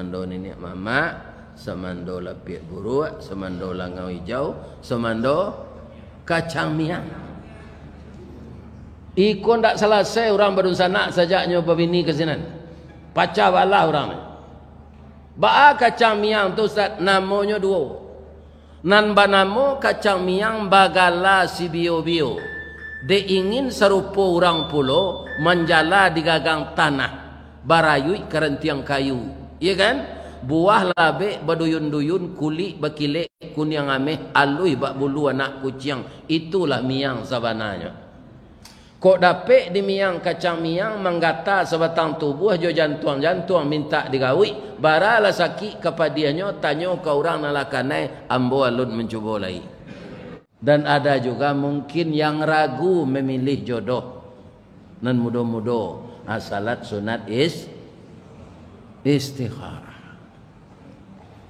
Ando nenek mama, semando lapik buruk, semando langau hijau, semando kacang miang. Ikon tak selesai orang berunsanak sajaknya berbini ke sini. Pacah balah orang ni. Ba'a kacang miang tu Ustaz namanya dua. Nan banamo kacang miang bagala si bio-bio. Dia ingin serupa orang pulau menjala di gagang tanah. Barayui kerentiang kayu. Ya kan? Buah labek berduyun-duyun, kulit berkilik, kuning ameh, alui bak bulu anak kucing. Itulah miang sebenarnya. Kok dapet di miang kacang miang menggata sebatang tubuh jo jantung minta digawi. Baralah sakit kepadianya tanya ke orang nalakanai ambo alun mencuba lagi. Dan ada juga mungkin yang ragu memilih jodoh. Nan mudo-mudo salat sunat istikharah.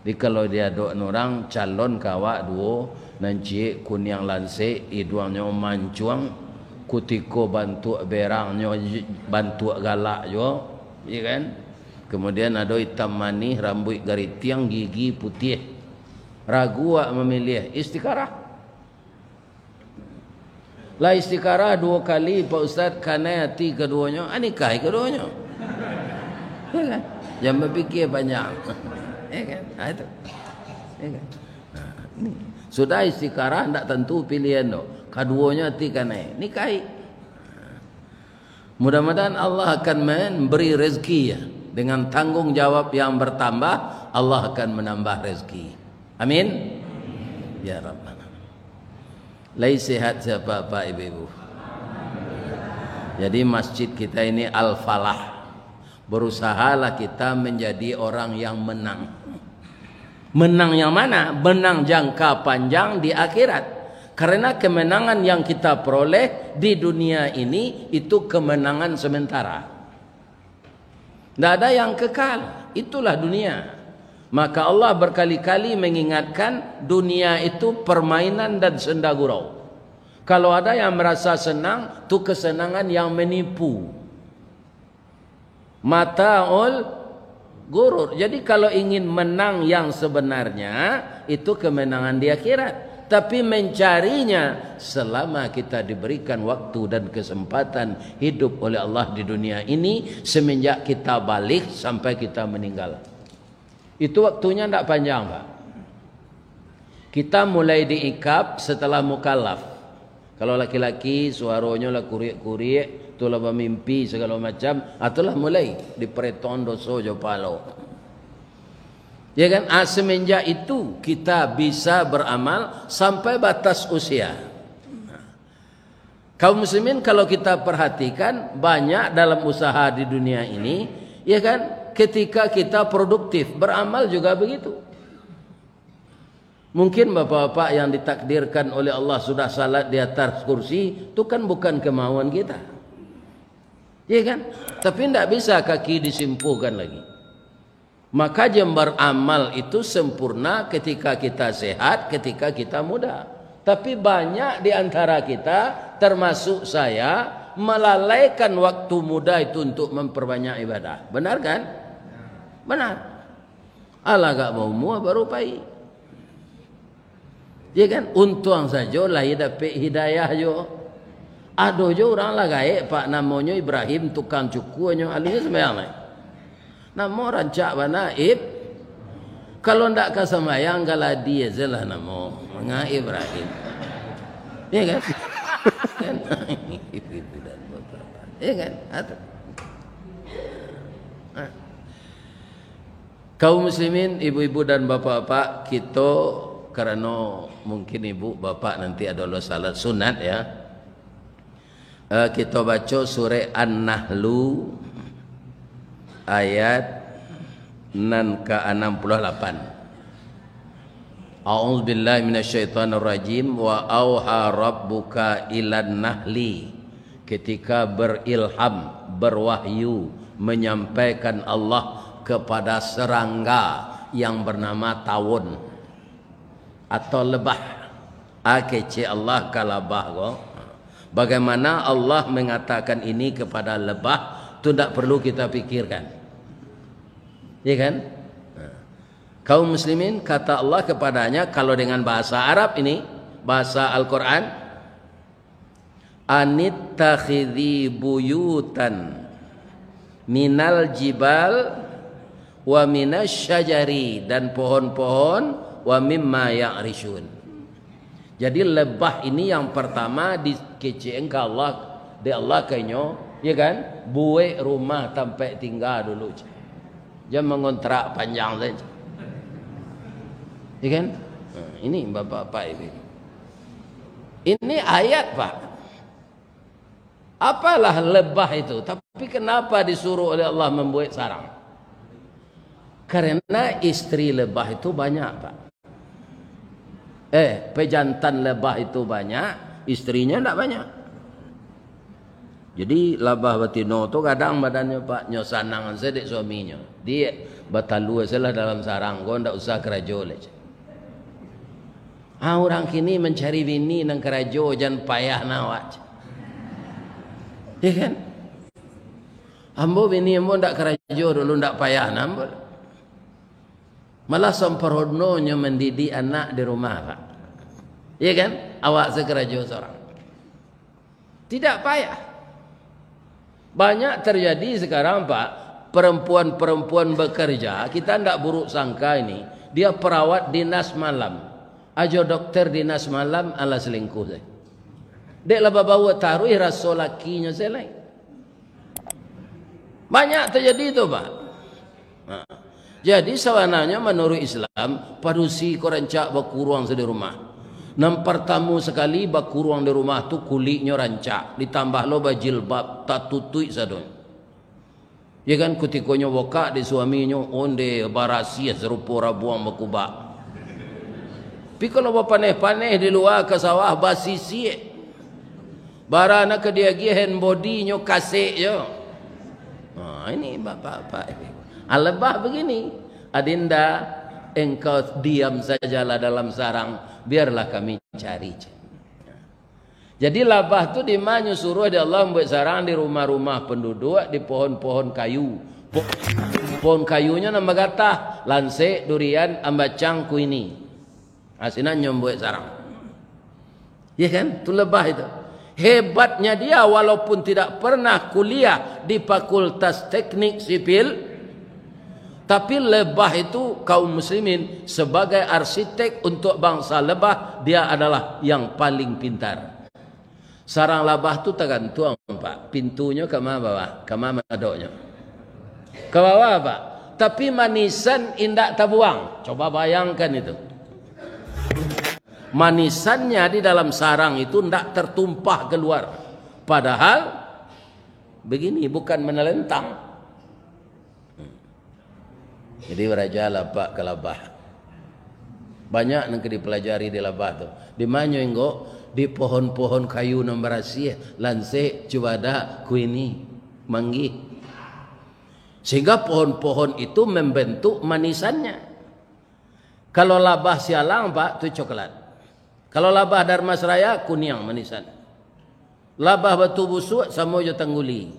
Jadi kalau dia dok orang calon kawak duo nanci kunyang lanse iduangnya mancuang kutiko bantu berangnya bantu galak jo, ya kan? Kemudian ada hitam manis rambut garitiang gigi putih. Ragu memilih istikharah. Lah istikharah 2 kali Pak Ustaz karena hati keduanya, nikah keduanya. Ya kan? Jangan berfikir banyak. Ya kan? Itu. Ya kan? Ini. Sudah istikharah tidak tentu pilihan tu. Keduanya hati karena nikahi. Mudah-mudahan Allah akan memberi rezeki ya. Dengan tanggung jawab yang bertambah, Allah akan menambah rezeki. Amin. Ya Rabbana. Lai sehat siapa Pak Ibu-ibu. Jadi masjid kita ini Al-Falah. Berusahalah kita menjadi orang yang menang. Menang yang mana? Menang jangka panjang di akhirat. Karena kemenangan yang kita peroleh di dunia ini itu kemenangan sementara. Tidak ada yang kekal. Itulah dunia. Maka Allah berkali-kali mengingatkan dunia itu permainan dan senda gurau. Kalau ada yang merasa senang, itu kesenangan yang menipu. Mata'ul gurur. Jadi kalau ingin menang yang sebenarnya, itu kemenangan di akhirat. Tapi mencarinya selama kita diberikan waktu dan kesempatan hidup oleh Allah di dunia ini, semenjak kita balik sampai kita meninggal. Itu waktunya tidak panjang Pak. Kita mulai diikap setelah mukallaf. Kalau laki-laki suaranya lah kurik-kurik, itulah bermimpi segala macam, itulah mulai dipereton dosa jo palo. Ya kan? Semenjak itu kita bisa beramal sampai batas usia. Kaum muslimin kalau kita perhatikan banyak dalam usaha di dunia ini, ya kan? Ketika kita produktif beramal juga begitu. Mungkin bapak-bapak yang ditakdirkan oleh Allah sudah salat di atas kursi, itu kan bukan kemauan kita. Ya kan? Tapi tidak bisa kaki disimpuhkan lagi. Maka jam beramal itu sempurna ketika kita sehat, ketika kita muda. Tapi banyak di antara kita, termasuk saya, melalaikan waktu muda itu untuk memperbanyak ibadah. Benar kan? Benar. Allah gak mau muah baru pai. Ya kan? Untung saja lah dapat hidayah jo. Ada jo orang lah gaek pak namanya Ibrahim tukang cukunya alinya sembahyang. Namo rancak banaib. Kalau ndak ka sembahyang gala dia jelah namo nga Ibrahim. Ya kan? Kan? Ya kan? Kaum muslimin, ibu-ibu dan bapak-bapak, kita karena mungkin ibu bapak nanti adalah salat sunat ya. Kita baca surah An-Nahlu ayat 6 ke 68. A'udzubillahi minasyaitonirrajim wa auha rabbuka ilan nahli. Ketika berilham, berwahyu, menyampaikan Allah kepada serangga yang bernama tawon atau lebah. Kece Allah ka lebah go. Bagaimana Allah mengatakan ini kepada lebah, itu tidak perlu kita pikirkan. Ya kan? Kaum muslimin, kata Allah kepadanya, kalau dengan bahasa Arab ini, bahasa Al-Quran, anittakhidhi buyutan minal jibal wa minasy syajari, dan pohon-pohon, wa mimma ya'rishun. Jadi lebah ini yang pertama dikeceng ke Allah, di Allah kanyo, ya kan? Buat rumah sampai tinggal dulu. Jangan mengontrak panjang saja. Ya kan? Ini bapak-bapak ini. Ini ayat, Pak. Apalah lebah itu? Tapi kenapa disuruh oleh Allah membuat sarang? Karena istri lebah itu banyak, Pak. Pejantan lebah itu banyak, istrinya tidak banyak. Jadi lebah betina tu kadang badannya, Pak, nyosanangan sedek suaminya. Dia batalu salah dalam sarang, kau tidak usah kerajo leh. Orang kini mencari bini nang kerajo jangan payah nawat. Ya kan? Ambo bini ambo ndak kerajo dulu, ndak payah nambol. Malah semprononyo mendidik anak di rumah, Pak. Ya kan? Awak sekerajo seorang. Tidak payah. Banyak terjadi sekarang, Pak, perempuan-perempuan bekerja, kita ndak buruk sangka ini, dia perawat dinas malam. Ajo dokter dinas malam ala selingkuh saya. Dek lah bawa taruh rasul lakinya selai. Banyak terjadi itu, Pak. Nah, jadi sebenarnya menurut Islam, padusi korancak bakuruang di rumah. Pertama sekali bakuruang di rumah tu kulitnya rancak, ditambah lo bajilbab tak tutui sadon. Ya kan, kutikonya waka di suaminya onde barasia serupa rabuang bakubak. Tapi kalau paneh-paneh di luar ke sawah basisi, barana ke dia gihen bodinya kasih yo. Nah, ini bapak-bapak. Lebah begini, adinda engkau diam sajalah dalam sarang, biarlah kami cari. Jadi lebah tu di mana suruh di Allah membuat sarang di rumah-rumah penduduk, di pohon-pohon kayu. Pohon kayunya nama gatah, lansek, durian, ambacang, kuini. Asinan nyombuat sarang. Ya kan? Itu lebah itu. Hebatnya dia walaupun tidak pernah kuliah di Fakultas Teknik Sipil, tapi lebah itu kaum muslimin sebagai arsitek untuk bangsa lebah, dia adalah yang paling pintar. Sarang lebah itu tergantung, Pak. Pintunya ke mana bawah? Ke mana adoknya? Ke bawah, Pak. Tapi manisan indak tabuang. Coba bayangkan itu. Manisannya di dalam sarang itu tidak tertumpah keluar. Padahal begini, bukan menelentang. Jadi berajalah, Pak, ke lebah. Banyak yang dipelajari di lebah tu. Di mana enggak? Di pohon-pohon kayu nomor asia, lansek, cubada, kuini, manggi. Sehingga pohon-pohon itu membentuk manisannya. Kalau lebah sialang, Pak, itu coklat. Kalau labah Darmasraya, kuning manisan. Labah Batu Busuk, sama jo tangguli.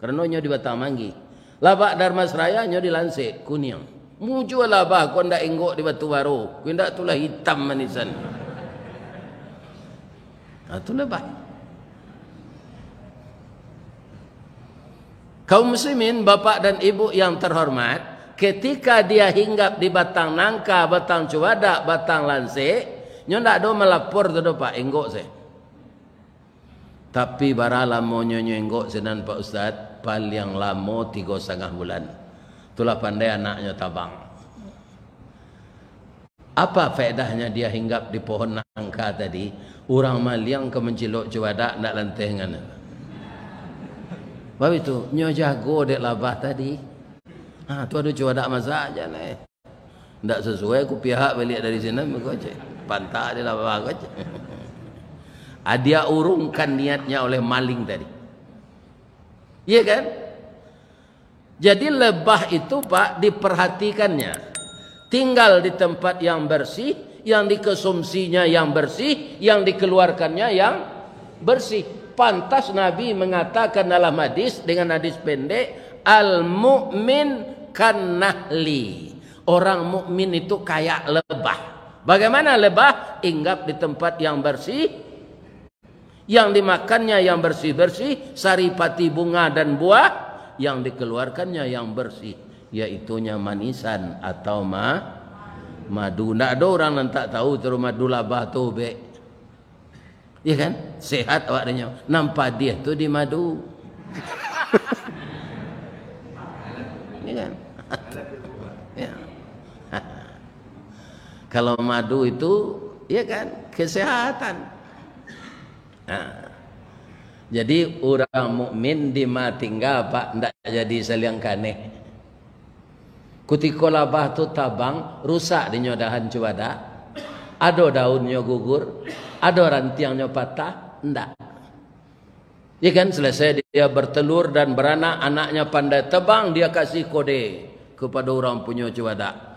Kerana nyo di Batang Manggi. Labah Darmasraya, nyo di Lansik, kuning. Muncul labah, kau ndak enggok di Batu Baru. Kau ndak tulah hitam manisan. Nah, itu labah. Kaum muslimin, bapak dan ibu yang terhormat, ketika dia hinggap di Batang Nangka, Batang Cuadak, Batang Lansik, nyo ndak do melapor tu do, Pak, enggok saya. Tapi bara lamo nyo enggok sedan, Pak Ustaz, paling lamo 3,5 bulan. Itulah pandai anaknya tabang. Apa faedahnya dia hinggap di pohon nangka tadi? Orang maliang ke mencilok cuadak ndak lantengan. Bapak itu nyo jago dek labah tadi. Ah, tu ada cuadak masa aja lah. Ndak sesuai ku pihak balik dari sini mengko aja. Pantak dia lah bagus. Dia urungkan niatnya oleh maling tadi. Iya kan? Jadi lebah itu, Pak, diperhatikannya. Tinggal di tempat yang bersih, yang dikonsumsinya yang bersih, yang dikeluarkannya yang bersih. Pantas Nabi mengatakan dalam hadis dengan hadis pendek, al-mu'min kan nahli. Orang mukmin itu kayak lebah. Bagaimana lebah? Hinggap di tempat yang bersih, yang dimakannya yang bersih-bersih, saripati bunga dan buah, yang dikeluarkannya yang bersih, yaitunya manisan atau madu. Tidak ada orang yang tak tahu terus madu labah tu be. Ya kan? Sehat awaknya. Nampak dia tu di madu. Ya kan? Ya. Kalau madu itu, ya kan, kesehatan. Nah, jadi orang mukmin di matingga pak ndak jadi saliang kaneh. Kutiko labah tu tabang rusak di nyodahan cuada. Ada daunnya gugur, ada rantiangnya patah, ndak. Ya kan, selesai dia bertelur dan beranak, anaknya pandai tebang, dia kasih kode kepada orang punya cuada.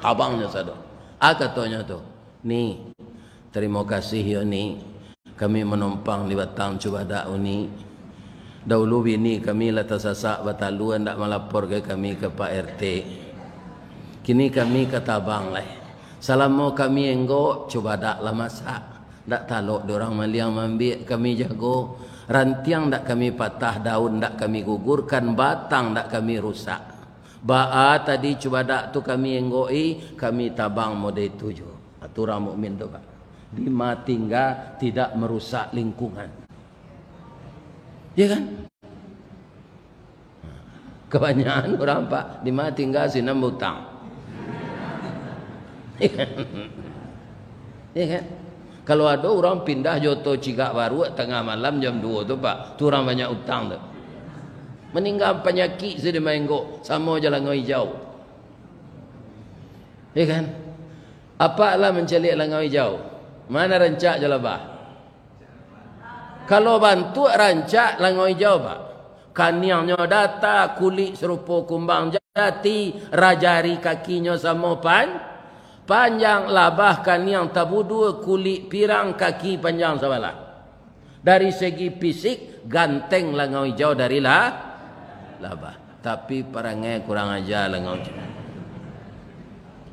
Tabangnya sado. Katanya tu, ni terima kasih ya ni, kami menumpang di batang cuada ni. Dahulu bini kami lata sasak batalu hendak melapor ke kami ke Pak RT. Kini kami ke tabang lah. Selama kami enggo cuada lah masak. Ndak talok dorang maliang mambik kami jago. Rantiang ndak kami patah, daun ndak kami gugurkan, batang ndak kami rusak. Ba'a tadi cubadak tu kami enggoi, kami tabang mode tujuh. Aturan mukmin tu Pak. Di matingga tidak merusak lingkungan. Ya kan? Kebanyakan orang Pak di matingga sinam hutang. Ya kan? Ya kan? Kalau ada orang pindah Joto Cigak Baru tengah malam jam 2 tu Pak, tu orang banyak utang tu. Meninggal penyakit sedih menggok sama jalan hijau. Ya kan? Apalah mencelik langau hijau? Mana rancak jelabah? Kalau bantu rancak langau hijau Pak. Kaniangnya data, kulit serupa kumbang jati, rajari kakinya sama panjang, labah kaniang tabu dua, kulit pirang, kaki panjang sabalah. Dari segi fisik ganteng langau hijau dari labah. Tapi perangai kurang ajar langau hijau.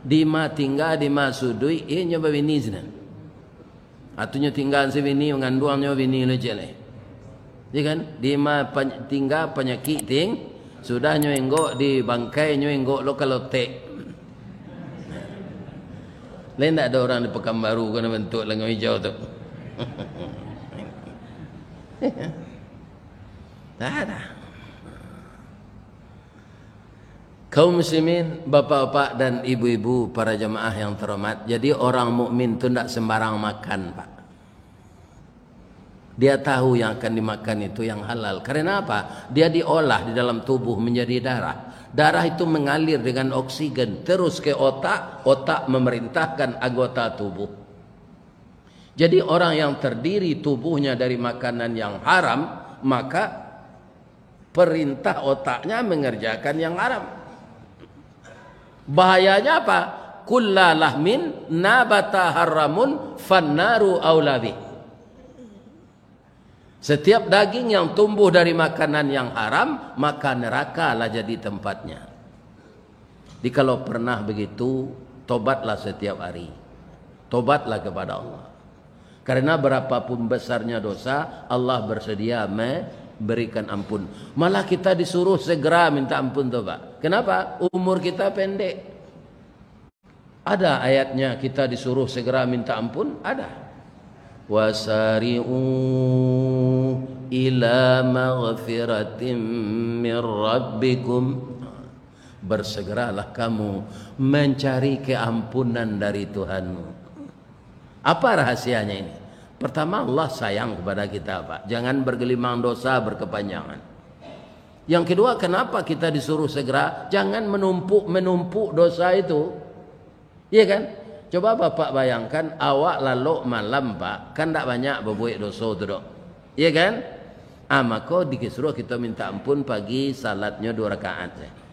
Di ma tinggal di ma sudui nyoba bini zina. Atunya tinggal si bini mengandungnya bini lo jelek. Ya kan? Di ma tinggal penyakit sudah nyoenggok di bangkai nyoenggok lo kalau tek. Lain tak ada orang di Pekanbaru kena bentuk langau hijau tu. Tak ada. Kaum muslimin, bapak-bapak dan ibu-ibu, para jemaah yang terhormat. Jadi orang mukmin tu tidak sembarang makan Pak. Dia tahu yang akan dimakan itu yang halal. Karena apa? Dia diolah di dalam tubuh menjadi darah. Darah itu mengalir dengan oksigen terus ke otak, otak memerintahkan anggota tubuh. Jadi orang yang terdiri tubuhnya dari makanan yang haram, maka perintah otaknya mengerjakan yang haram. Bahayanya apa? Kulla lahmin nabata haramun fannaru aulabi. Setiap daging yang tumbuh dari makanan yang haram, maka neraka lah jadi tempatnya. Jadi kalau pernah begitu, tobatlah setiap hari. Tobatlah kepada Allah. Karena berapapun besarnya dosa, Allah bersedia memberikan ampun. Malah kita disuruh segera minta ampun tuh Pak. Kenapa? Umur kita pendek. Ada ayatnya kita disuruh segera minta ampun? Ada. Wasari'u ila maghfiratin min rabbikum. Bersegeralah kamu mencari keampunan dari Tuhanmu. Apa rahasianya ini? Pertama, Allah sayang kepada kita Pak. Jangan bergelimang dosa berkepanjangan. Yang kedua, kenapa kita disuruh segera? Jangan menumpuk dosa itu. Iya kan? Coba Bapak bayangkan awak lalu malam Pak, kan tak banyak berbuat dosa tu dok. Iya kan? Maka disuruh kita minta ampun pagi salatnya 2 rakaat.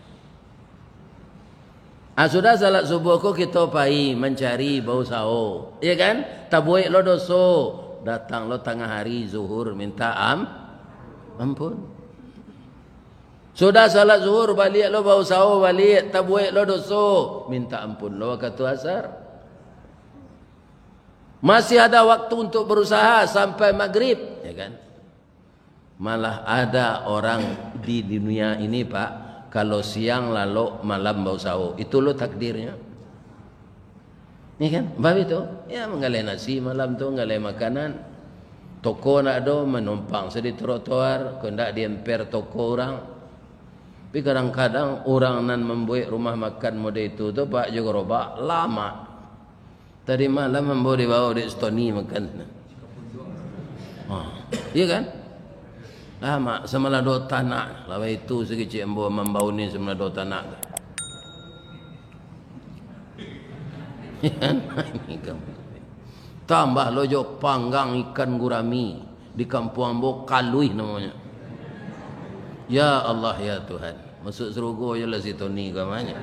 Sudah salat subuh ko kita pai mencari bau sao. Iya kan? Tak buat lo dosa. Datang lo tengah hari zuhur minta ampun. Sudah salat zuhur balik lo bau sahur balik, tabuik lo dosa, minta ampun lo waktu asar. Masih ada waktu untuk berusaha sampai maghrib, ya kan? Malah ada orang di dunia ini Pak, kalau siang lalu malam bau sahur, itu lo takdirnya. Ini kan, bab itu, ya menggalai nasi malam tu, menggalai makanan. Toko nak ada, menumpang sedih trotoar, kendak diemper toko orang. Tapi kadang-kadang orang nan membuat rumah makan model itu tu Pak juga robak lama. Tadi malam membawa dibawa di Estoni makan. Iya kan? Lama semalah dua tanah. Lawa itu sekecil membawa ni semalah dua tanah. Tambah lojo panggang ikan gurami di kampung Ambo Kalui namanya. Ya Allah ya Tuhan, masuk surga je lah si Tony kamanya.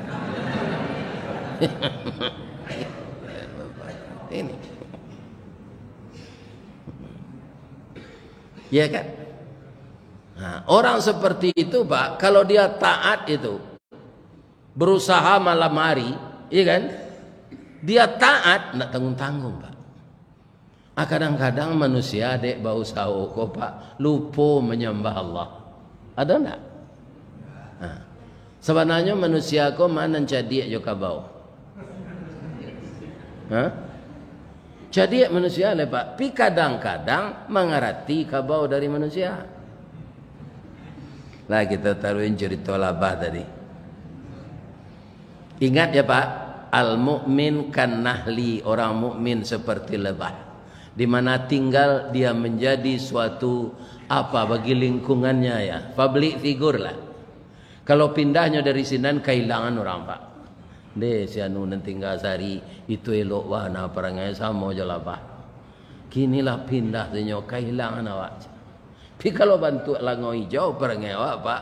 Ini. Ya kan? Nah, orang seperti itu Pak, kalau dia taat itu berusaha malam hari, iya kan? Dia taat, nak tanggung-tanggung Pak. Kadang-kadang manusia dek bau sahur kok Pak, lupa menyembah Allah. Ada enggak? Nah, sebenarnya manusia kok mana jadi juga bau? Jadi manusia lepak. Tapi kadang-kadang mengerti kabau dari manusia. Lah kita taruhin cerita labah tadi. Ingat ya Pak, al-mu'min kan nahli, orang mukmin seperti lebah. Di mana tinggal dia menjadi suatu apa bagi lingkungannya ya, public figure lah. Kalau pindahnya dari sinan kehilangan orang Pak. Deh si anu nan tinggal sehari itu elok wah na perangai sama je lah Pak. Kinilah pindah tu kehilangan awak. Tapi kalau bantu lango hijau perangai awak Pak,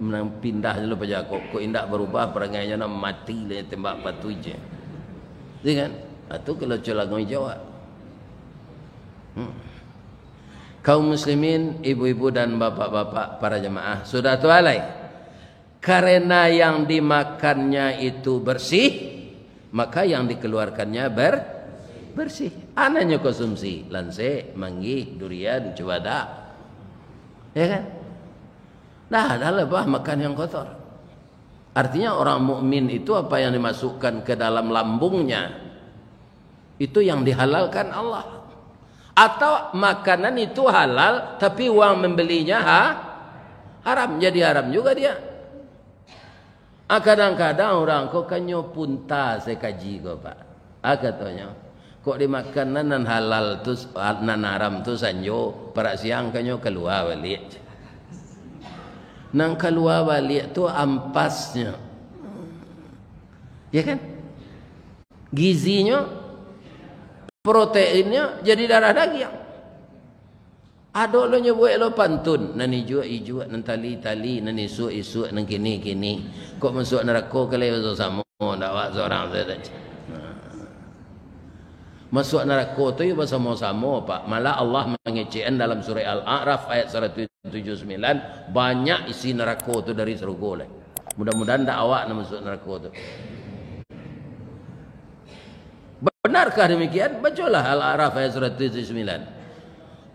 menang pindah dulu paja kok indak berubah perangainya nak mati le tembak batu je. Iya kan? Itu kalau lango hijau Pak. Kaum muslimin, ibu-ibu dan bapak-bapak para jemaah, sudah tualai. Karena yang dimakannya itu bersih, maka yang dikeluarkannya bersih. Anaknya konsumsi lanse, manggi, durian, cewada. Ya kan? Nah, dah lebah makan yang kotor. Artinya orang mukmin itu apa yang dimasukkan ke dalam lambungnya itu yang dihalalkan Allah. Atau makanan itu halal tapi uang membelinya haram, jadi haram juga dia. Kadang-kadang orang kok kanyo punta saya kaji kok Pak. Katanya kok di makanan nan halal tu nan haram tu sanjo para siang kanyo keluar balik. Nang keluar balik tu ampasnya. Ya kan? Gizinya, proteinnya jadi darah daging. Ada lo nyebut lo pantun, nani jua nan tali nani isu nan kini. Kok masuk neraka kalau sama ndak wak seorang saja. Masuk neraka tu bersama-sama Pak. Malah Allah mengecekkan dalam surah Al-A'raf ayat 179 banyak isi neraka tu dari surga lah. Mudah-mudahan ndak awak nak masuk neraka tu. Benarkah demikian? Bacalah Al-A'raf ayat 179.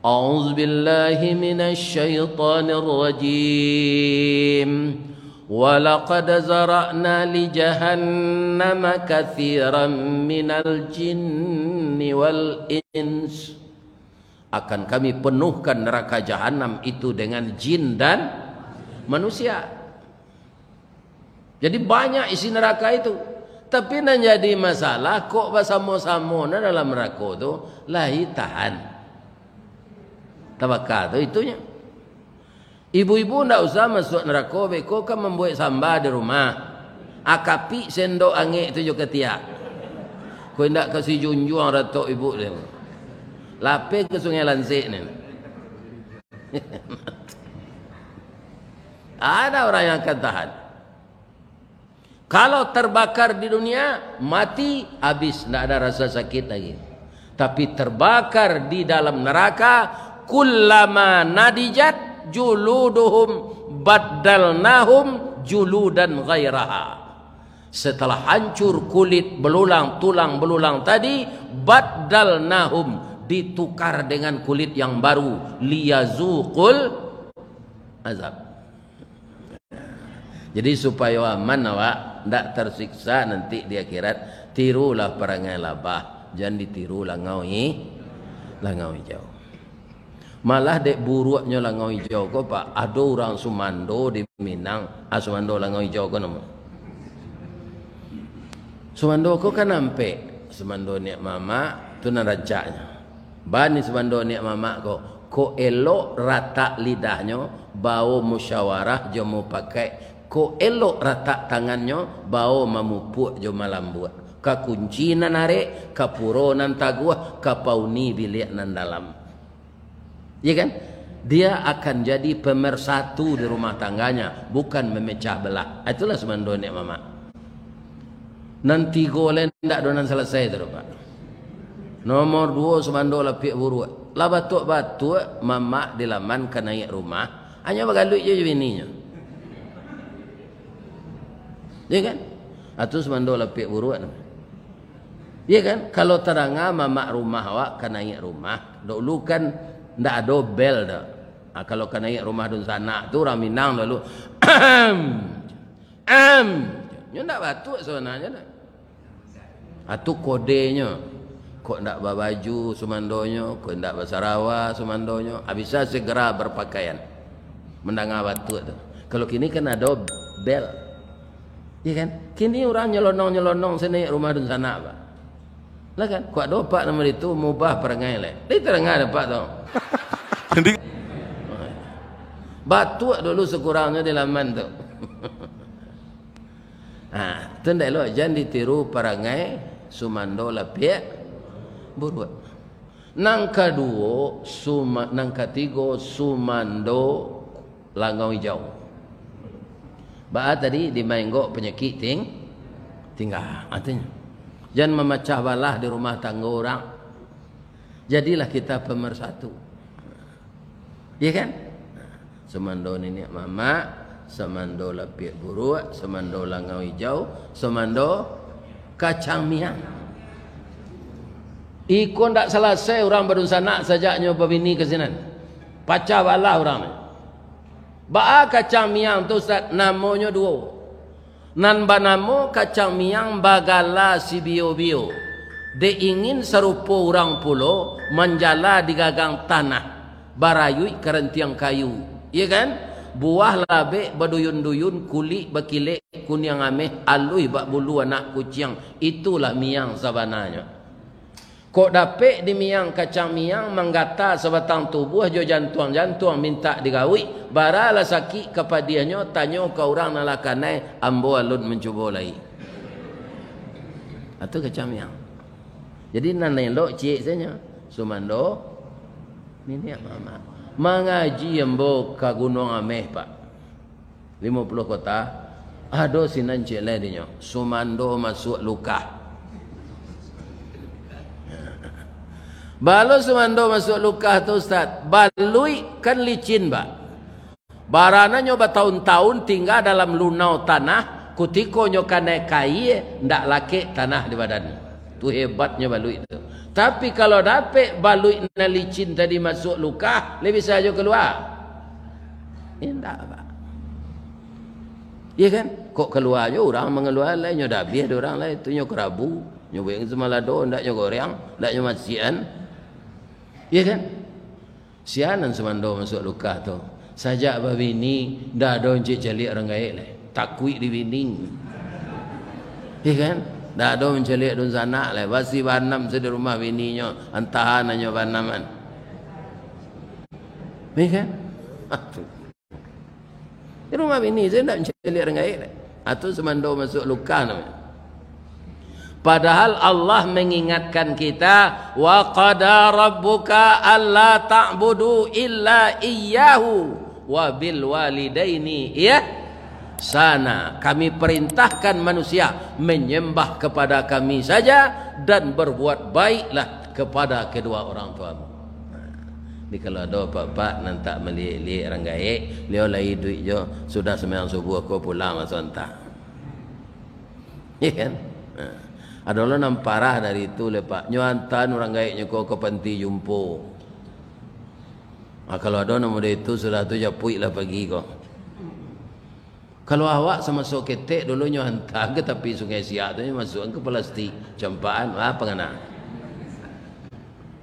A'udzu billahi minasy syaithanir rajim. Wa laqad zara'na li jahannama katsiran minal jinni wal ins. Akan kami penuhkan neraka jahanam itu dengan jin dan manusia. Jadi banyak isi neraka itu. Tapi yang jadi masalah kok bersama-sama dalam neraka tu lahi tahan. Tabakar tu itunya. Ibu-ibu ndak usah masuk neraka, beko kan membuat sambal di rumah. Akapi sendok angin tu juga tiak. Kau ndak kasih junjung ratok ibu dia. Lapis ke sungai Lansik ni. Ada orang yang akan tahan. Kalau terbakar di dunia, mati, habis, tidak ada rasa sakit lagi. Tapi terbakar di dalam neraka, kullama nadijat juluduhum baddalnahum juludan ghairaha. Setelah hancur kulit belulang, tulang belulang tadi, baddalnahum, ditukar dengan kulit yang baru, liyazuqul azab. Jadi supaya aman awak, tak tersiksa nanti di akhirat. Tirulah perangai labah, jangan ditiru langau hijau. Malah dek buruknya langau hijau ko pak, ada orang Sumando di Minang, Sumando langau hijau ko nama. Sumando ko kan nampe, Sumando niak mama tu nan rancaknya. Bani Sumando niak mama ko elok rata lidahnya, bau musyawarah jomo pakai. Ko elok rata tangannya, bau mamupuk jo malam buat. Ka kunci nan narik, ka puro nan taguah, ka pauni bilik nan dalam. Ya kan? Dia akan jadi pemersatu di rumah tangganya, bukan memecah belah. Itulah Sumando niak mama. Nanti golen ndak donan selesai tu Pak. Nomor 2 Sumando lapik buruk. Lah batuk-batuk mama di laman ka naik rumah, hanya bagaluit je bininya. Ya kan? Atau Sumando lapik buruk. Ya kan? Kalau teranga mama rumah awak ka naik rumah, dulu kan ndak ada bel dah. Kalau ka naik rumah dun sana tu orang Minang dulu. Nyo ndak batuk sebenarnya dah. Atu kodenya. Kok ndak babaju Sumandonyo, kok ndak basarawa Sumandonyo, bisa segera berpakaian. Mendanga batuk tu. Kalau kini kan ada bel. Ya kan? Kini orang nyelonong-nyelonong sini rumah dun sana Pak. Lah kan? Kok dopak nama itu mubah perangai le. Dia terengah dapat tau. Batuk dulu sekurangnya di laman tu. Tu ndak elok, jangan ditiru perangai Sumando lapik buruk. Nang kedua, nang ketiga Sumando langau hijau. Baat tadi dimainggok penyakit tinggal. Artinya jangan memecah belah di rumah tangga orang. Jadilah kita pemersatu. Ya kan? Sumando nenek mama, Sumando lapik buruk, Sumando langau hijau, Sumando kacang miang. Ikon tak selesai orang berunsanak sajaknya babini kesinan. Pacah balah orang ni. Ba'a kacang miang tu Ustaz namanya 2. Nan banamo kacang miang bagala si bio-bio. Dia ingin serupa orang pulau menjala di gagang tanah. Barayui kerentiang kayu. Ya kan? Buah labek berduyun-duyun, kulit berkilik, kunyang ameh, alui bak bulu anak kucing. Itulah miang sebenarnya. Kok dapet di miang kacang miang menggata sebatang tubuh jo jantung-jantung minta digawi. Baralah sakit kepadiannya tanya ke orang nalakanai ambo alun mencuba lagi. Itu kacang miang. Jadi nanelok cik saja. Sumando ini mama. Mengaji ambo ke Gunung Ameh Pak. 50 kota. Ada sinan cik lainnya. Sumando masuk luka. Balu Sumando masuk luka tu Ustaz. Balui kan licin Pak. Barana nyoba tahun-tahun tinggal dalam lunau tanah. Kutiko nyokanai kai ndak laki tanah di badan. Tu hebatnya balui itu. Tapi kalau dapat balui na licin tadi masuk luka, lebih saja keluar. Tidak Pak. Ya kan? Kok keluar je orang mengeluar lain nyoda biar orang lain tu nyok kerabu, nyobeng semalado ndak nyok goreng, ndak nyok masian. Ya kan? Sianan Sumando masuk luka tu. Sajak babini dah ada encik jalik orang gaik le. Takui di bini. Ya kan? Dah ada mencalik dun sana le. Basi banam di rumah bininya, antahan hanya banaman. Ya kan? Di rumah bini saya ndak mencalik orang gaik le. Atau Sumando masuk luka namanya. Padahal Allah mengingatkan kita wa qada rabbuka alla ta'budu illa iyyahu wa bil walidaini sana. Kami perintahkan manusia menyembah kepada kami saja dan berbuat baiklah kepada kedua orang tuamu. Di kalau ada pak-pak nanti melihat orang gaik, dia lagi duit je, sudah sembahyang subuh aku pulang masuk entah. Ya kan? Ada orang yang parah dari itu lepak. Nyuantan orang gaiknya kau ke panti jumpo. Kalau ada nama dia itu sudah tu japuik lah pagi kau. Kalau awak sama sok ketek dulu nyuantan ke tapi sungai Siak tu masuk ke plastik campaan apa kena?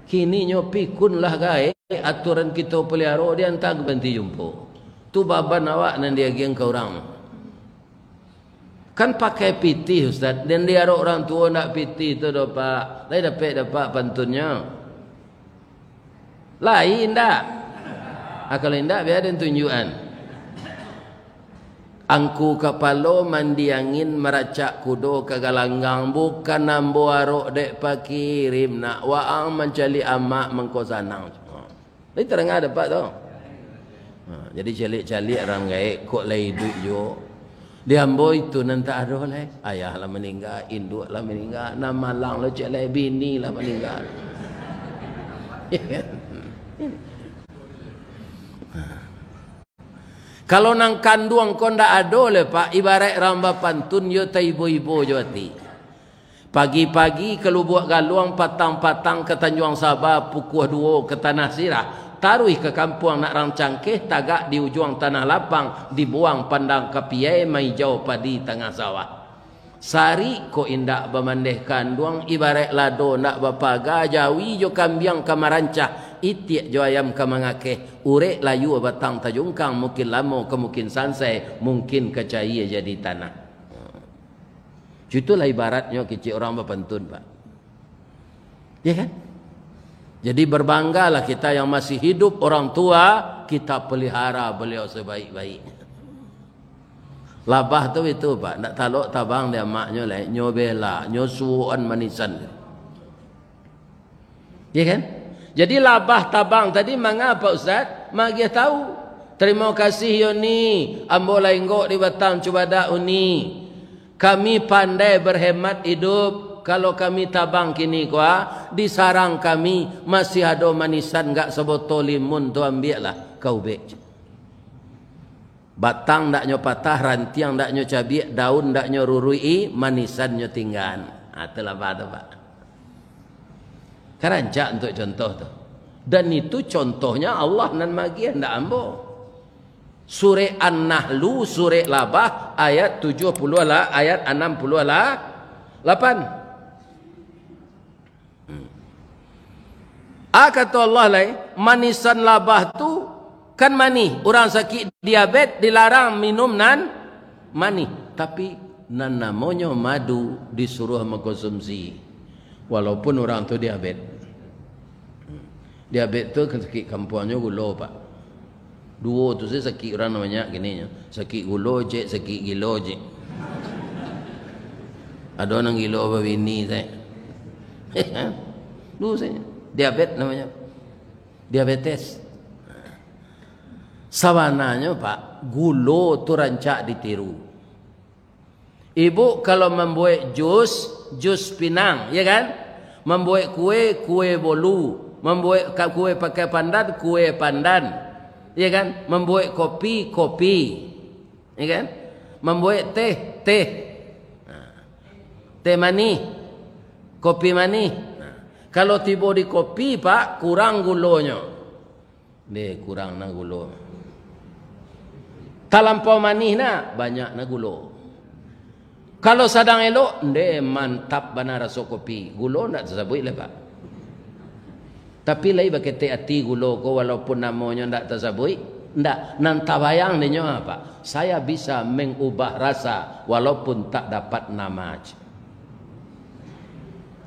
Kini nyopi kun lah gaik. Aturan kita pelihara dia hantar ke panti jumpo. Tu baban awak dan dia geng ke orang. Kan pakai piti Ustaz. Dan dia ada orang tua nak piti tu dapat. Lain dapat pantunnya. Lain tak? Kalau tidak biar ada tunjukan. Angku kepala mandi angin meracak kudo ke galanggang. Bukan nambu arok dek pakirim nak. Waang mencari amak mengkosanang. Ini terang ada pak tu. Jadi calik-calik orang gaik kok lagi duit jo. Dia ambo itu nanti ada lah. Ayah lah meninggal, induk lah meninggal, nama lang lah cik lah bini lah meninggal. Kalau nang kandung kau ndak ada le pak, ibarat ramba pantun yo ta ibu-ibu jo hati. Pagi-pagi kalau buat galuang patang-patang ke Tanjung Sabah pukul 2 ke Tanah Sirah, taruh ke kampung nak rancang ke tagak di ujung tanah lapang, dibuang pandang kapiai mai jauh padi tengah sawah. Sari ko indak bemandeh kanduang ibarat lado nak bapaga jawi jo kambiang kamarancah itiak jo ayam kamangake urek layu batang tajungkang mungkin lamo kemungkin sansai mungkin kecai jadi tanah. Itulah ibaratnya kecil orang berpantun pak. Ya kan? Jadi berbanggalah kita yang masih hidup orang tua kita pelihara beliau sebaik-baiknya. Labah tu itu pak, nak taluk tabang dia maknya lah, nyobela, nyosuan manisan. Ya kan? Jadi labah tabang tadi mengapa Ustaz? Magi tahu. Terima kasih Yoni, ambo lainggok di Batam cuba dak uni. Kami pandai berhemat hidup. Kalau kami tabang kini kuah, di sarang kami masih ada manisan enggak sebotol limun tu ambil lah kau bek. Batang ndak nyo patah, rantiang ndak nyo cabiak, daun ndak nyo rurui, manisan nyo tinggal. Itulah apa tu pak. Kerancak untuk contoh tu. Dan itu contohnya Allah nan magi ndak ambo. Surah An-Nahlu, surah Labah ayat 70 lah, ayat 60 lah 8. Kata Allah lain, manisan labah tu kan mani. Orang sakit diabetes dilarang minum nan mani. Tapi nan namanya madu disuruh mengkonsumsi. Walaupun orang tu diabetes. Diabetes tu kan sakit kampungnya gula pak. Dua tu saya sakit orang namanya gini. Sakit gula je, sakit gila je. Ada orang gila apa bini saya. Dua saya. Diabetes namanya. Diabetes. Sawananya pak, gula tu rancak ditiru. Ibu kalau membuat jus pinang, ya kan? Membuat kue bolu, membuat kue pakai pandan, kue pandan, ya kan? Membuat kopi, ya kan? Membuat teh mani, kopi mani. Kalau tiba di kopi pak, kurang gulanya, deh kurang na gula. Talampau manis na banyak na gulo. Kalau sedang elok, ndek mantap bana rasa kopi. Gulo ndak tersebut lah pak. Tapi lai bakete ati gulo ko walaupun namanya ndak tersebut, ndak nan tabayang denyo apa? Saya bisa mengubah rasa walaupun tak dapat nama.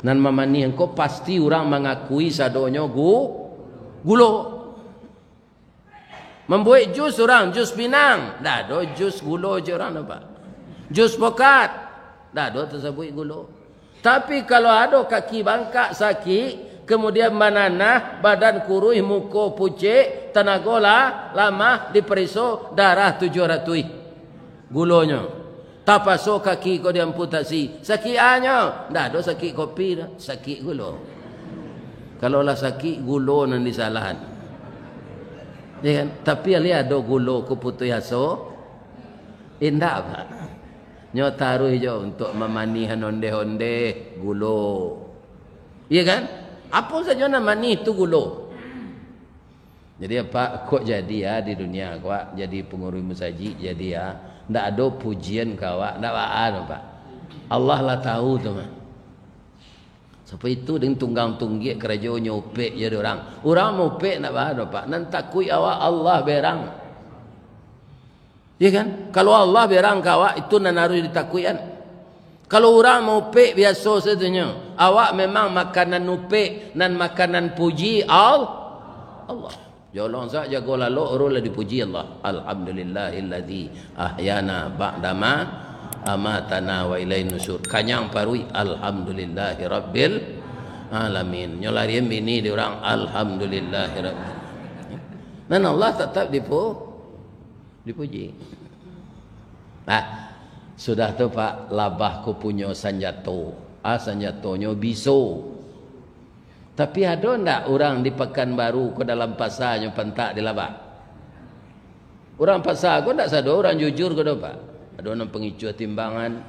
Nan mamani engko pasti orang mengakui sadonyo gulo. Membuat jus orang, jus pinang. Dah ada jus gula je orang nampak. Jus pokat. Dah ada tersebut gula. Tapi kalau ada kaki bangkak sakit, kemudian mananah, badan kurus, muka pucet, tenaga lama, diperiksa, darah 700. Gulanya. Tapaso kaki kau diamputasi. Sakit hanya. Dah ada sakit kopi dah. Sakit gula. Kalau lah sakit gula nan disalahan. Ya kan? Tapi lihat ada gula ke putu yaso. Indah pak. Nyo taruh je untuk memani honde-honde gula. Iya kan? Apa saja nak mani itu gula. Jadi apa kok jadi ya di dunia kau jadi pengurus masjid jadi ya ndak ada pujian kau ndak ada pak. Allah lah tahu tu mah. Sebab itu dengan tunggang tunggik kerajaan nyopek jadi orang. Orang mau pek nak ada pak. Nan takui awak Allah berang. Ya kan? Kalau Allah berang kau itu nan harus ditakuian. Kalau orang mau pek biasa saja. Awak memang makanan nupek nan makanan puji Allah. Jolong sah jaga lalu orang dipuji Allah. Alhamdulillahilladzi ahyana ba'dama amatana wa ilaihi nusyur. Kanyang parui alhamdulillahi rabbil alamin. Nyolarian bini di orang alhamdulillahi rabbil. Dan Allah tetap dipuji. Nah, sudah tu pak labah ku punya sanjato. Sanjatonyo biso. Tapi ada ndak orang di Pekanbaru ke dalam pasarnya pentak di labah? Orang pasar kau ndak sadar orang jujur ke pak? Ada orang pengicu timbangan,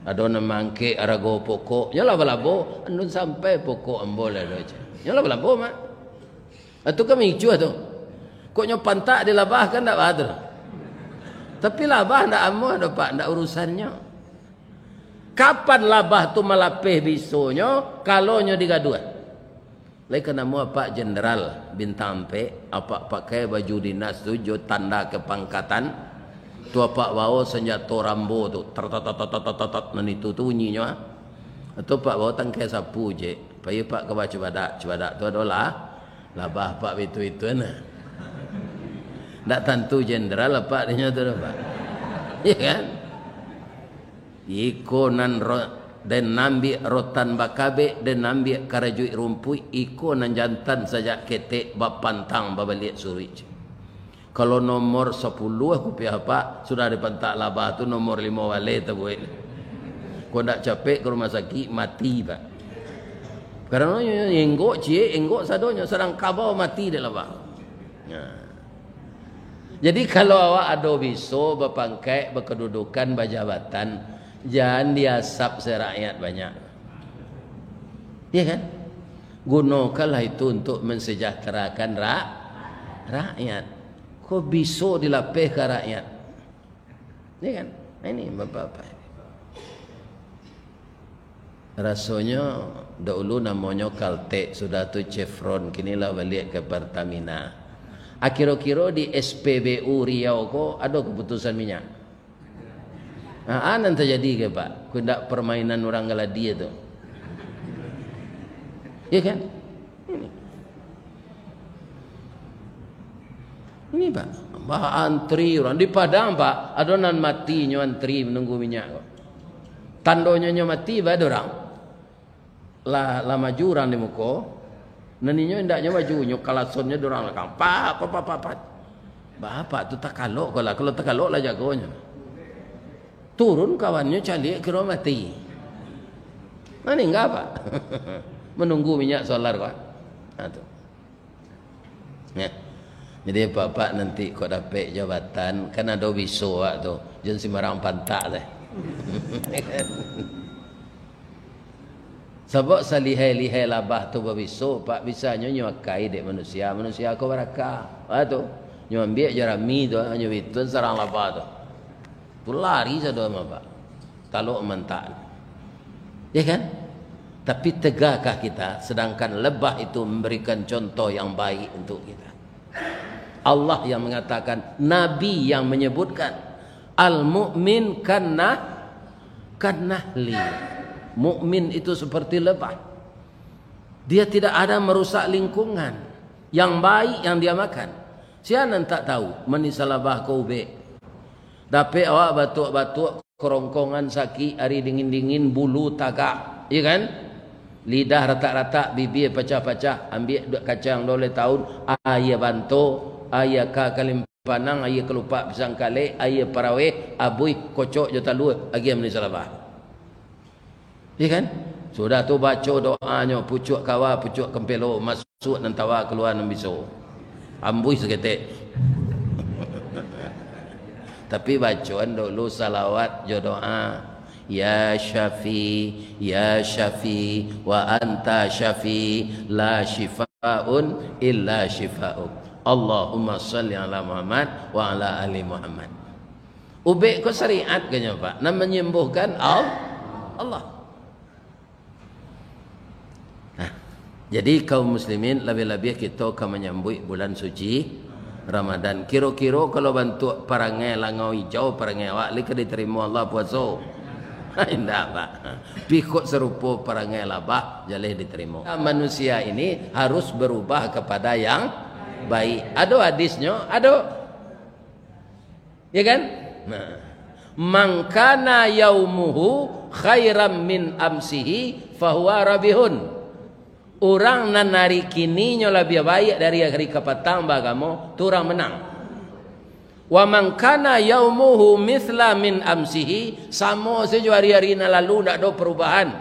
ada orang mangke arago pokok. Nyala balabo, andun sampai pokok ambol ada aja. Nyala balabo mak. Atau kami icu tu. Kok nyo pentak di labah kan ndak ada. Tapi labah ndak amo ada pak, ndak urusannya. Kapan labah tu malapeh bisonyo kalau nyo digaduan? Lai kena mua Pak Jenderal bintang P, apa pakai baju dinas tu, jo tanda kepangkatan. Tu apa bawa senjata rambo tu, tat itu tu bunyinya. Atau Pak bawa tangkai sapu je, payu Pak ke baca badak tu adalah labah Pak itu na. Ndak tentu jenderal apa dia tu Pak. Ya kan? Ikonan dan nambi rotan bakabe dan nambi karajui rumpui iko nan jantan saja ketek bapantang babaliat suri. Kalau nomor 10 aku pihak pak sudah dipentak labah tu nomor 5 wale tu buat. Kau nak capek ke rumah sakit mati pak. Karena enggok sadonya serang kabau mati dia labah. Jadi kalau awak ada biso berpangkat berkedudukan berjabatan, jangan diasap serakyat banyak. Ya kan? Gunakanlah itu untuk mensejahterakan rakyat. Kok bisa dilapeh ke rakyat? Ya kan? Ini bapak-bapak. Rasanya dahulu namanya Caltek, sudah tu Chevron, kinilah balik ke Pertamina. Akhir-akhir di SPBU Riau kok ada keputusan minyak. Anan terjadi ke pak? Kundak permainan orang galadia tu. Ya kan? Ini pak. Bah antri orang di Padang pak. Adonan mati nyo antri menunggu minyak kok. Tandonya nyo mati bah orang. La maju orang di muka. Naninyo indaknya maju nyo kalasonnya orang lakang. Pak. Bapak tu tak kalok kalau tak kalok lah jagonya. Turun kawannya calik kira mati. Mana enggak apa? Menunggu minyak solar kok. Ya. Jadi bapak nanti kau dapat jabatan kan ada biso tu. Jangan sembarang pantak deh. Sebab salihai-lihai labah tu berbiso pak bisanya nyuakai dek manusia kau barakah. Tu nyuambiak jarami tu nyuitun sarang labah tu. Tu lari saja pak. Kalau mentak. Ya kan? Tapi tegakah kita sedangkan lebah itu memberikan contoh yang baik untuk kita. Allah yang mengatakan, Nabi yang menyebutkan al-mu'min kannahli. Mukmin itu seperti lebah. Dia tidak ada merusak lingkungan. Yang baik yang dia makan. Siapa tak tahu menisa lebah kau be. Dapat awak batuk-batuk kerongkongan sakit hari dingin-dingin bulu tagak, ya kan? Lidah retak-retak, bibir pecah-pecah, ambil kacang 2 tahun, ayah bantu, ayah kalim panang, ayah kelupak pisang kale, ayah paraweh, abui kocok jota luar, lagi menisa lebah. Ya kan? Sudah tu baca doanya, pucuk kawa, pucuk kempelo, masuk dan tawa keluar nan biso. ambui seketik. Tapi bacaan dulu salawat jo doa. Ya Syafi, Ya Syafi, wa anta Syafi, la shifaun illa shifa'uk. Allahumma salli ala Muhammad wa ala ali Muhammad. Ubek ko syariat kanya Pak, nak menyembuhkan Allah. Nah, jadi kaum muslimin lebih-lebih kita akan menyambut bulan suci Ramadan. Kira-kira kalau bantu perangai langau hijau, perangai awak li diterima Allah puasa. Tidak Pak. Pikut serupa perangai labah jaleh diterima. Manusia ini harus berubah kepada yang baik. Ada hadisnya, ada. Ya kan? Nah, man kana yaumuhu khairam min amsihi fahuwa rabihun. Orang nan hari kini lebih baik dari hari kepetang bagamu, tu orang menang. Wa man kana yaumuhu mithla min amsihi, sama saja hari-hari na lalu tak ada perubahan,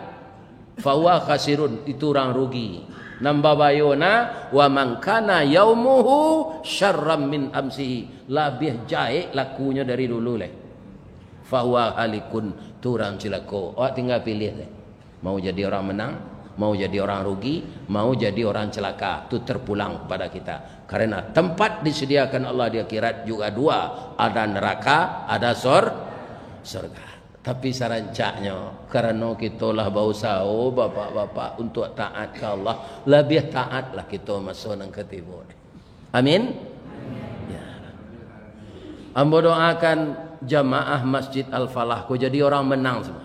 fahuwa khasirun, itu orang rugi. Nambah bayona wa man kana yaumuhu syarram min amsihi, lebih jaik lakunya dari dulu leh, fahuwa halikun, tu orang cilaka. Awak tinggal pilih leh, mau jadi orang menang, mau jadi orang rugi, mau jadi orang celaka. Itu terpulang kepada kita. Karena tempat disediakan Allah di akhirat juga dua, ada neraka, ada surga. Tapi sarancaknya karena kita lah berusaha bapak-bapak untuk taat ke Allah, lebih taatlah kita masuk nang ketiba. Amin. Ya. Ambo doakan jamaah Masjid Al-Falah ko jadi orang menang semua.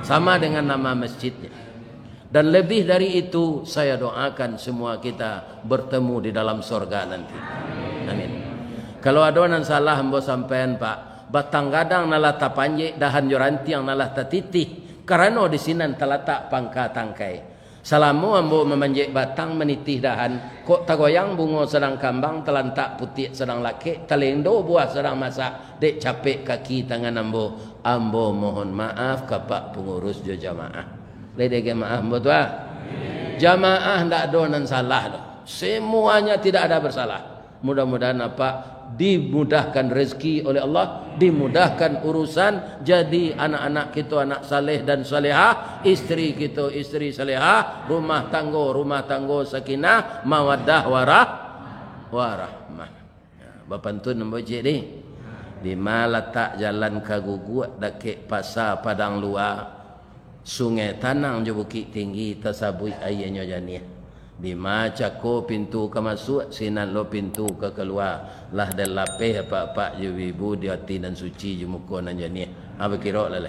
Sama dengan nama masjidnya. Dan lebih dari itu saya doakan semua kita bertemu di dalam surga nanti. Amin. Kalau ada yang salah hamba sampean Pak, batang gadang nalah tapanjek, dahan joranti yang nalah tatitih. Karena di sini terletak pangka tangkai. Salamu ambo memanjek batang menitih dahan, kok tagoyang bungo sedang kambang, telantak putih sedang laki, telendo buah sedang masak, dek capek kaki tangan ambo. Ambo mohon maaf kepada pengurus jamaah. Ledege maaf betul. Jamaah tidak ada yang salah dah. Semuanya tidak ada bersalah. Mudah-mudahan apa dimudahkan rezeki oleh Allah, dimudahkan urusan, jadi anak-anak kita anak saleh dan salehah, istri kita istri salehah, rumah tangga sakinah, mawaddah warahmah. Ya, bapantun membojek ni. Di mana letak jalan kaguguat dekat pasar Padang Luar. Sungai Tanang je Bukit Tinggi tasabui ayahnya janiah. Di maca ko pintu ke masuk, sinan lo pintu ke keluar. Lah dan lapeh apa-apa je ibu di hati dan suci je muka nan janiah. Apa kira lah.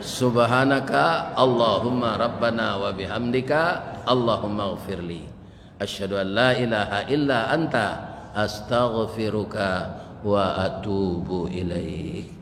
Subhanaka Allahumma rabbana wa bihamdika Allahumma ghafirli. Asyhadu an la ilaha illa anta astaghfiruka wa atubu ilaik.